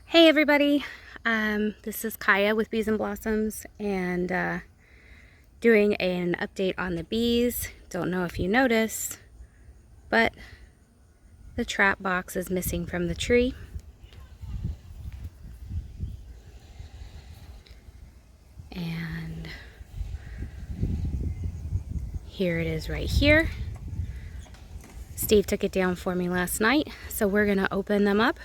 Hey everybody, this is Kaya with Bees and Blossoms and doing an update on the bees. Don't know if you noticed, but the trap box is missing from the tree. And here it is right here. Steve took it down for me last night, so we're gonna open them up,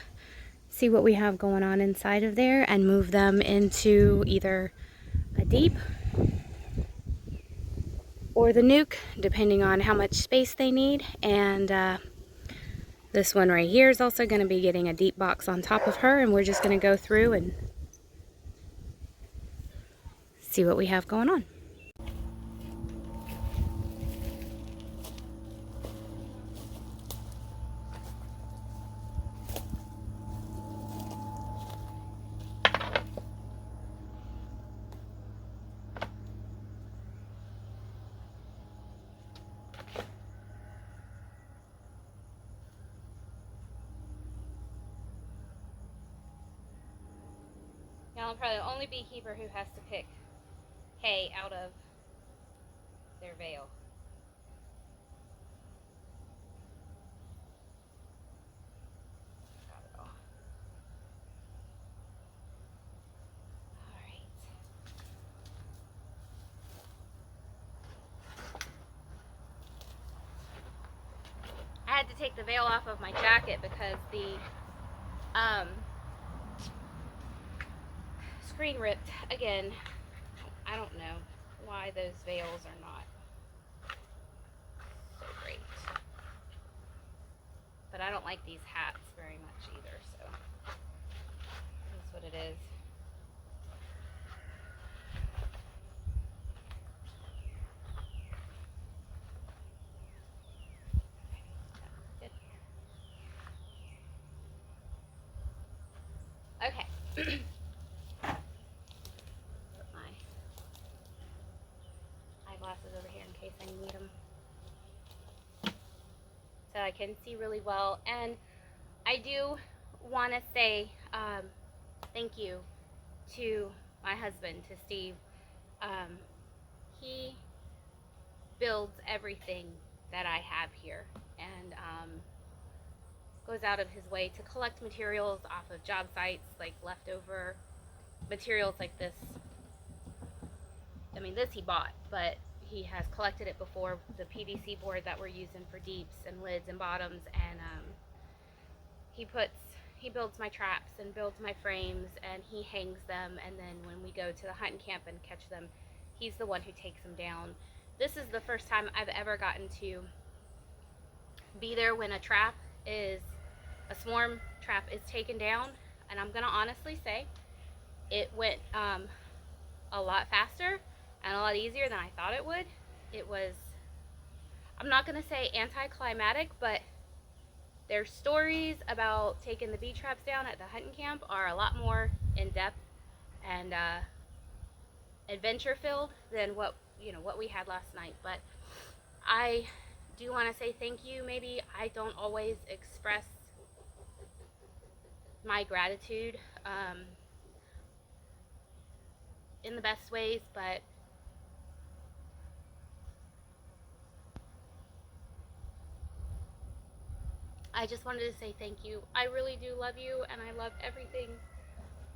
see what we have going on inside of there, and move them into either a deep or the nuke, depending on how much space they need. And this one right here is also going to be getting a deep box on top of her, and we're just going to go through and see what we have going on. Now I'm probably the only beekeeper who has to pick hay out of their veil. Got it all. Alright. I had to take the veil off of my jacket because the screen ripped again. I don't know why those veils are not so great. But I don't like these hats very much either, so that's what it is. Okay. Put my eyeglasses over here in case I need them. So I can see really well. And I do want to say thank you to my husband, to Steve. He builds everything that I have here, and goes out of his way to collect materials off of job sites, like leftover materials like this. I mean, this he bought, but he has collected it before, the PVC board that we're using for deeps and lids and bottoms, and he builds my traps and builds my frames, and he hangs them, and then when we go to the hunting camp and catch them, he's the one who takes them down. This is the first time I've ever gotten to be there when a swarm trap is taken down, and I'm gonna honestly say it went a lot faster and a lot easier than I thought it would. It was, I'm not gonna say anticlimactic, but their stories about taking the bee traps down at the hunting camp are a lot more in-depth and adventure-filled than what we had last night. But I do want to say thank you. Maybe I don't always express my gratitude in the best ways, but I just wanted to say thank you. I really do love you, and I love everything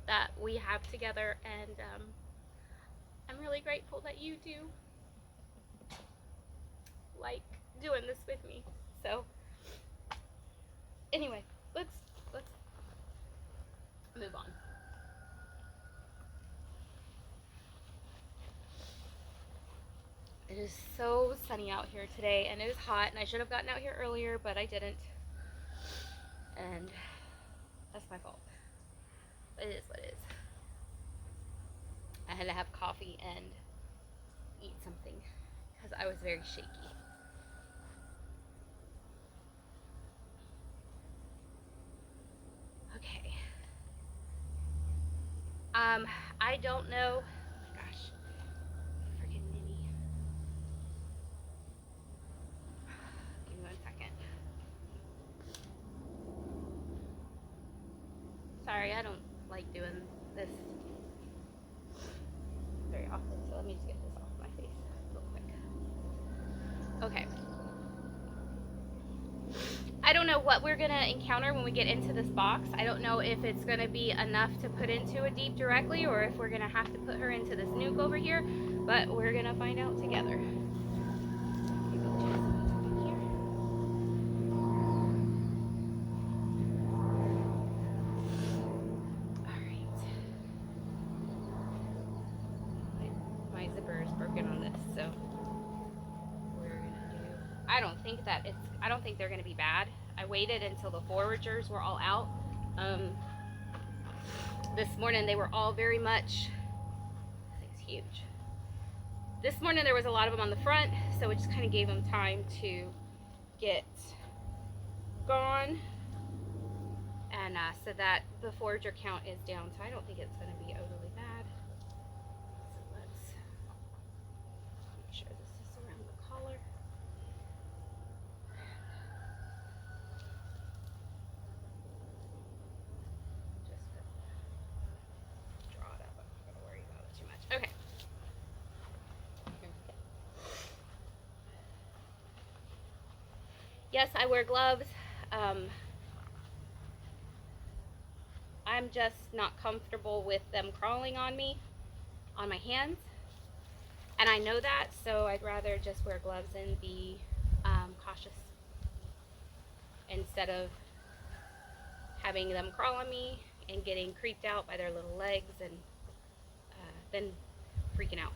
that we have together, and I'm really grateful that you do like doing this with me. So anyway, let's move on. It is so sunny out here today, and it is hot, and I should have gotten out here earlier, but I didn't, and that's my fault. It is what it is. I had to have coffee and eat something because I was very shaky. Okay. I don't know. Oh my gosh. Freaking Minnie. Give me 1 second. Sorry, I don't like doing this very often, so let me just get this off my face real quick. Okay. I don't know what we're gonna encounter when we get into this box. I don't know if it's gonna be enough to put into a deep directly, or if we're gonna have to put her into this nuke over here, but we're gonna find out together. My zipper is broken on this, so we're gonna do. I don't think they're gonna be bad. I waited until the foragers were all out. This morning they were all very much. This thing's huge. This morning there was a lot of them on the front, so it just kind of gave them time to get gone, and so that the forager count is down. So I don't think it's going to be overly bad. So let's make sure this is around the collar. Just draw it up. I'm not going to worry about it too much. Okay. Yes, I wear gloves. I'm just not comfortable with them crawling on me, on my hands. And I know that, so I'd rather just wear gloves and be cautious instead of having them crawl on me and getting creeped out by their little legs and then freaking out.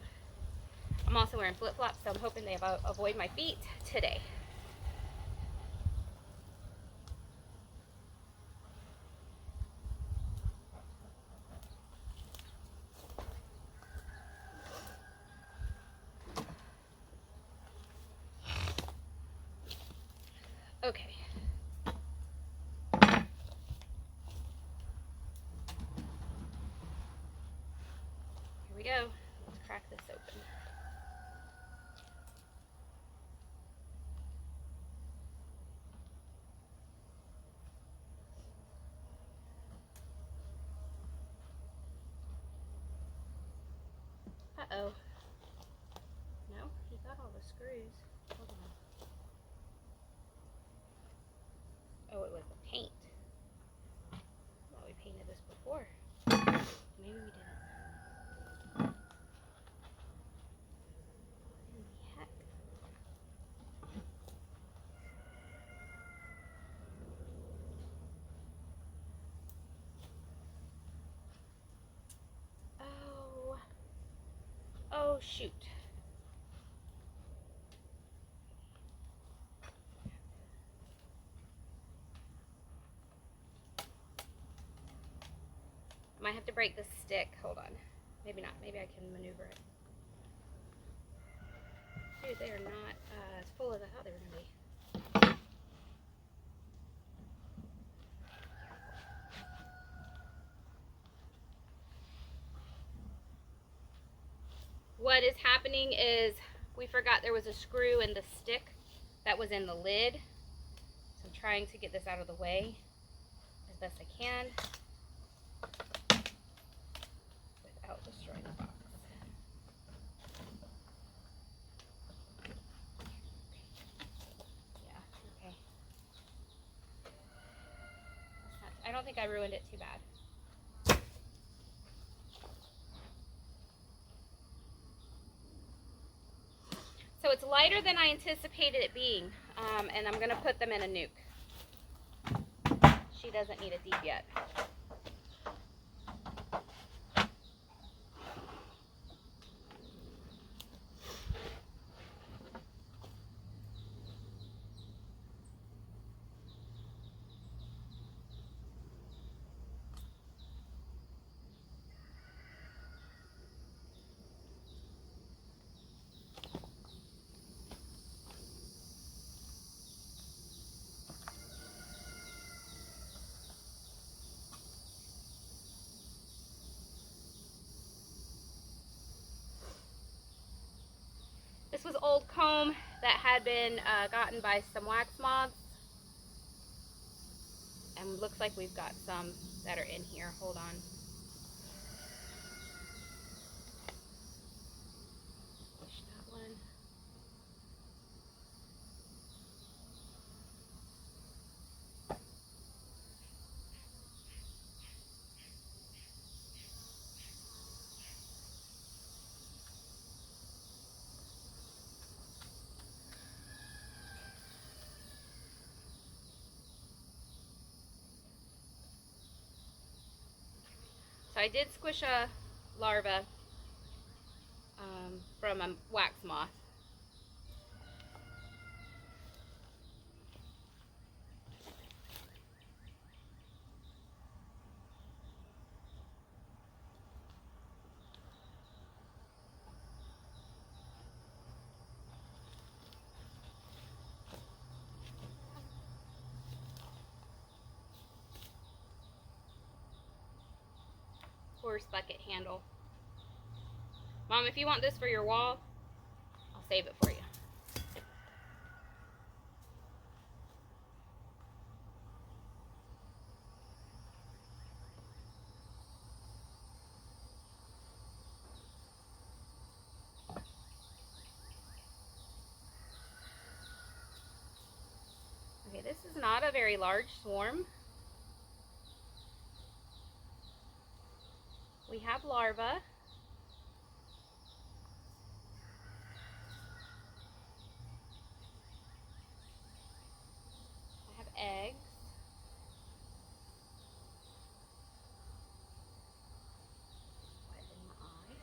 I'm also wearing flip-flops, so I'm hoping they avoid my feet today. Okay. Here we go. Let's crack this open. Uh-oh. No, he got all the screws. Hold on. Oh, it was the paint. Well, we painted this before. Maybe we didn't. What in the heck? Oh. Oh, shoot. I might have to break the stick. Hold on. Maybe not. Maybe I can maneuver it. Dude, they are not as full as I thought they were going to be. What is happening is we forgot there was a screw in the stick that was in the lid. So I'm trying to get this out of the way as best I can without destroying the box. Yeah, okay. I don't think I ruined it too bad. So it's lighter than I anticipated it being, and I'm going to put them in a nuke. She doesn't need a deep yet. This was old comb that had been gotten by some wax moths. And looks like we've got some that are in here. Hold on. I did squish a larva from a wax moth. Horse bucket handle. Mom, if you want this for your wall, I'll save it for you. Okay, this is not a very large swarm. We have larvae. I have eggs. Wet in my eye.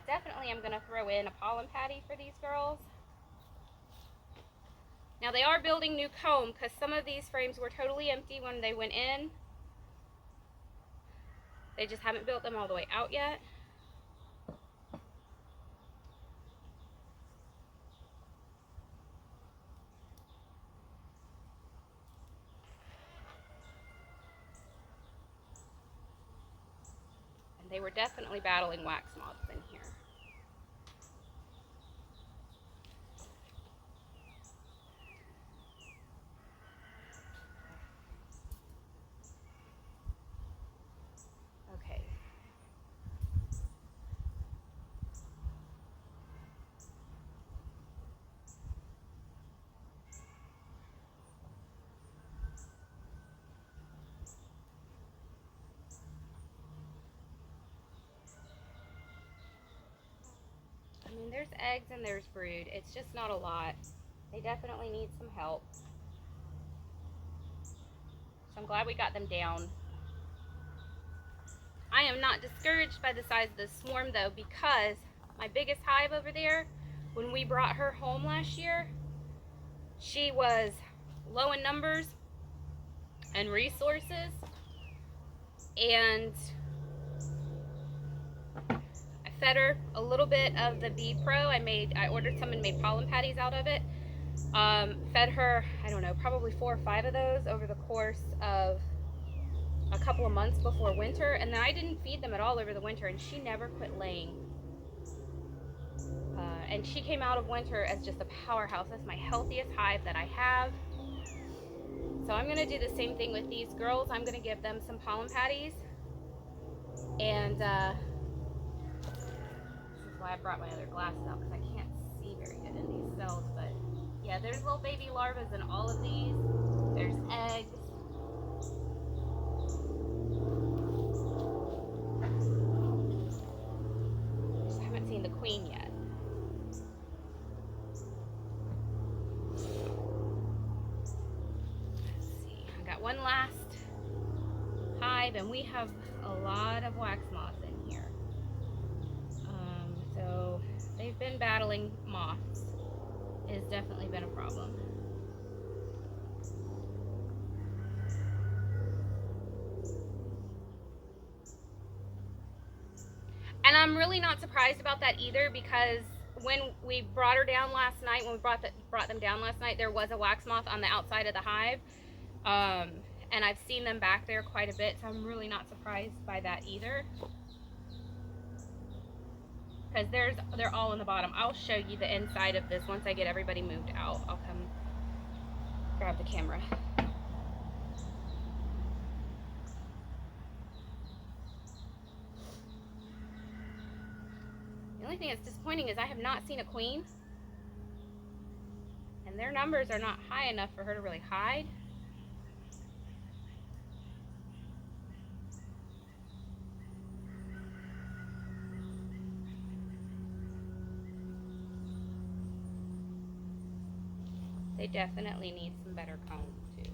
Definitely I'm going to throw in a pollen patty for these girls. Now they are building new comb because some of these frames were totally empty when they went in. They just haven't built them all the way out yet. And they were definitely battling wax moths in here. Okay. I mean, there's eggs and there's brood. It's just not a lot. They definitely need some help. So I'm glad we got them down. I am not discouraged by the size of the swarm though, because my biggest hive over there, when we brought her home last year, she was low in numbers and resources, and I fed her a little bit of the Bee Pro. I ordered some and made pollen patties out of it. Fed her, I don't know, probably 4 or 5 of those over the course of a couple of months before winter, and then I didn't feed them at all over the winter, and she never quit laying. And she came out of winter as just a powerhouse. That's my healthiest hive that I have. So I'm going to do the same thing with these girls. I'm going to give them some pollen patties, and this is why I brought my other glasses out, because I can't see very good in these cells. But yeah, there's little baby larvae in all of these. There's eggs. I haven't seen the queen yet. Let's see. I got one last hive, and we have a lot of wax moths in here. So they've been battling moths. It has definitely been a problem. And I'm really not surprised about that either, because when we brought her down last night, when we brought them down last night, there was a wax moth on the outside of the hive. And I've seen them back there quite a bit, so I'm really not surprised by that either. Because they're all in the bottom. I'll show you the inside of this once I get everybody moved out. I'll come grab the camera. The only thing that's disappointing is I have not seen a queen, and their numbers are not high enough for her to really hide. They definitely need some better comb too.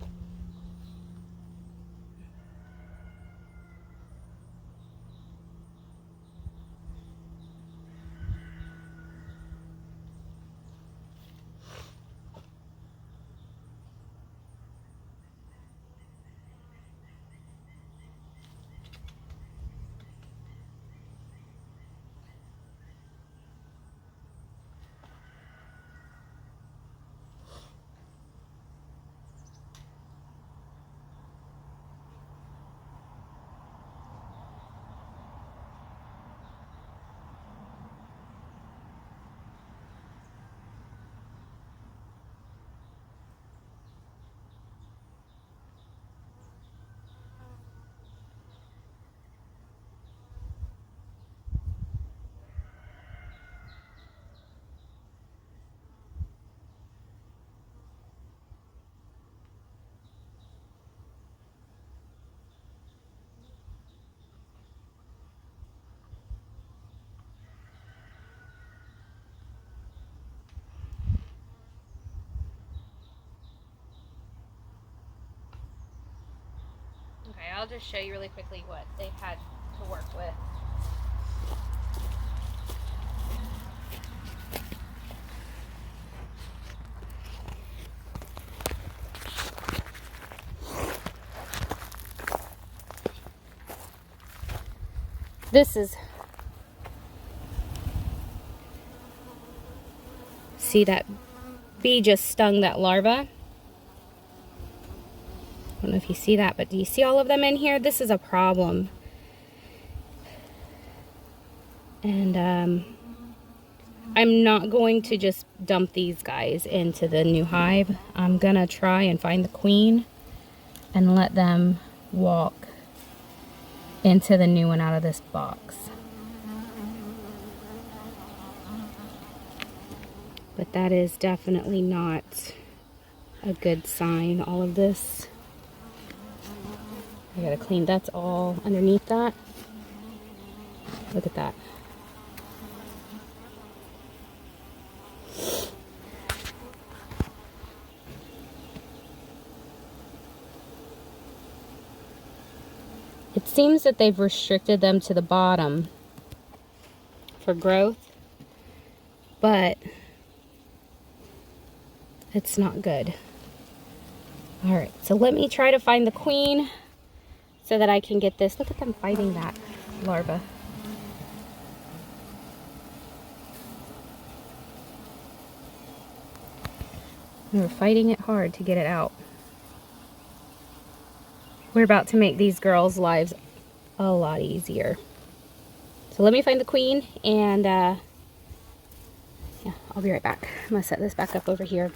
Okay, I'll just show you really quickly what they've had to work with. This is, see that bee just stung that larva? I don't know if you see that, but do you see all of them in here? This is a problem. And I'm not going to just dump these guys into the new hive. I'm gonna try and find the queen and let them walk into the new one out of this box. But that is definitely not a good sign, all of this. I gotta clean, that's all underneath that. Look at that. It seems that they've restricted them to the bottom for growth, but it's not good. All right, so let me try to find the queen so that I can get this. Look at them fighting that larva. We're fighting it hard to get it out. We're about to make these girls' lives a lot easier. So let me find the queen and yeah, I'll be right back. I'm gonna set this back up over here.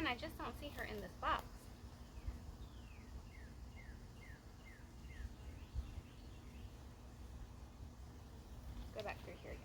again, I just don't see her in this box. Go back through here again.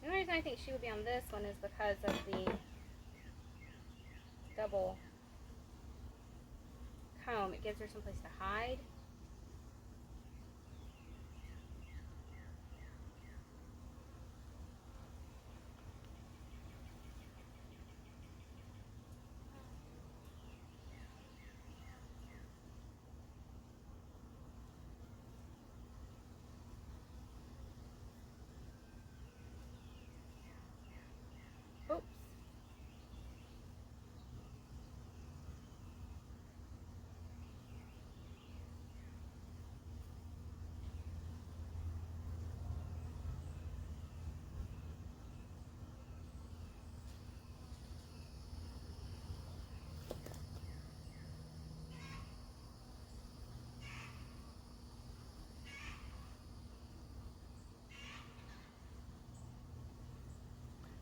The only reason I think she would be on this one is because of the double comb. It gives her someplace to hide. Oops.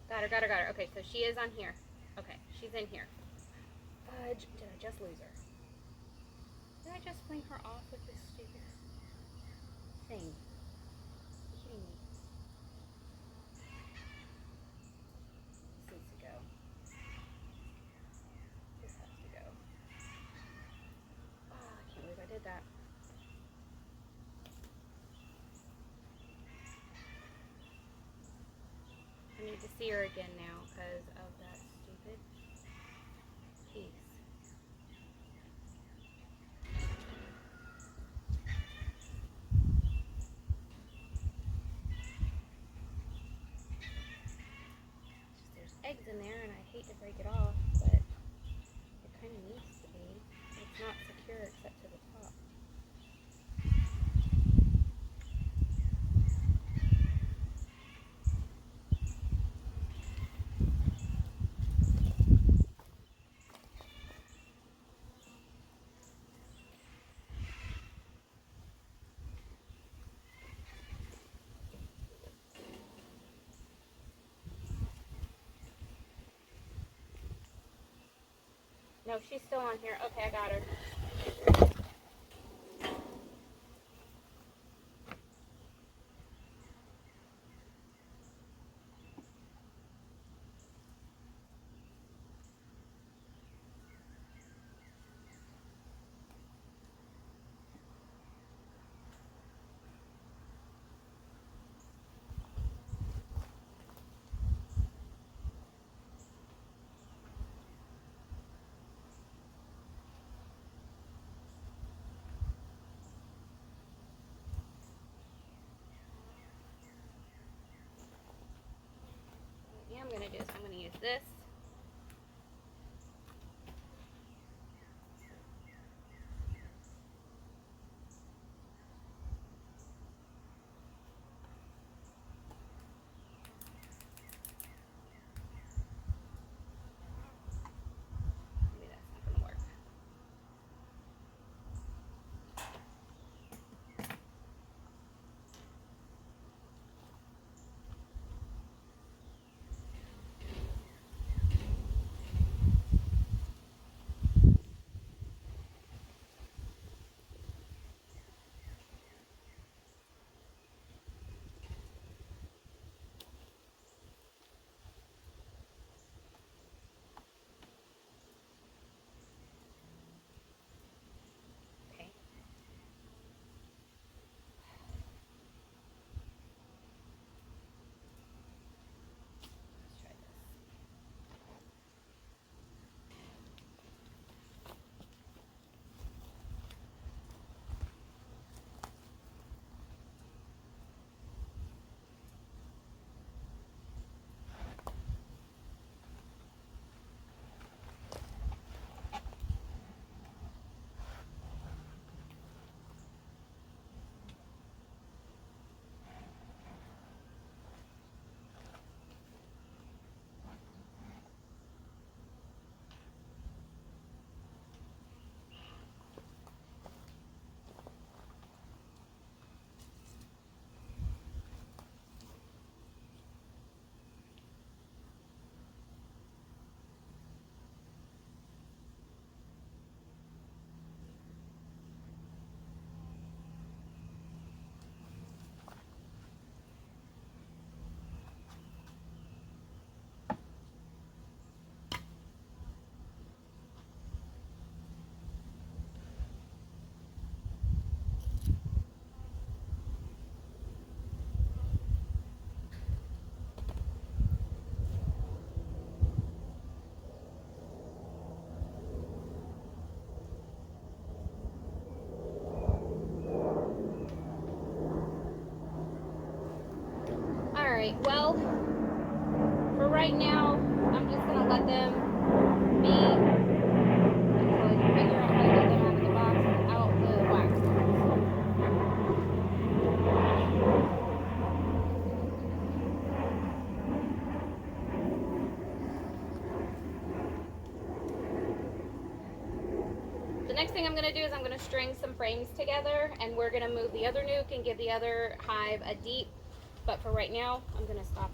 Got her. Okay, so she is on here. Okay, she's in here. Fudge, did I just lose her? Did I just fling her off with this stupid thing? Are you kidding me? This needs to go. This has to go. Oh, I can't believe I did that. I need to see her again now because of that stupid piece. There's eggs in there and I hate to break it off, but it kind of needs to be. It's not secure except to the top. No, she's still on here. Okay, I got her. I'm going to do is I'm going to use this. Maybe that's not going to work. Well, for right now, I'm just gonna let them be until I can figure out how to get them out of the box without the wax guards. The next thing I'm going to do is I'm going to string some frames together, and we're going to move the other nuke and give the other hive a deep. But for right now, I'm going to stop.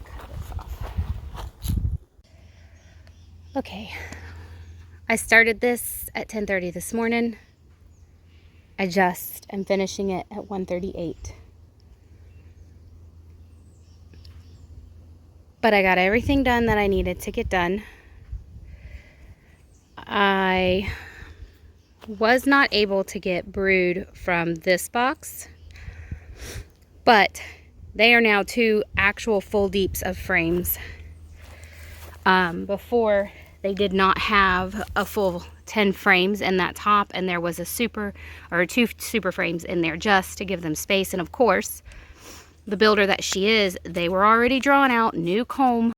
Cut this off. Okay. I started this at 10:30 this morning. I just am finishing it at 1:38. But I got everything done that I needed to get done. I was not able to get brood from this box, but they are now 2 actual full deeps of frames. Before, they did not have a full 10 frames in that top, and there was a 2 super frames in there just to give them space. And of course, the builder that she is, they were already drawn out, new comb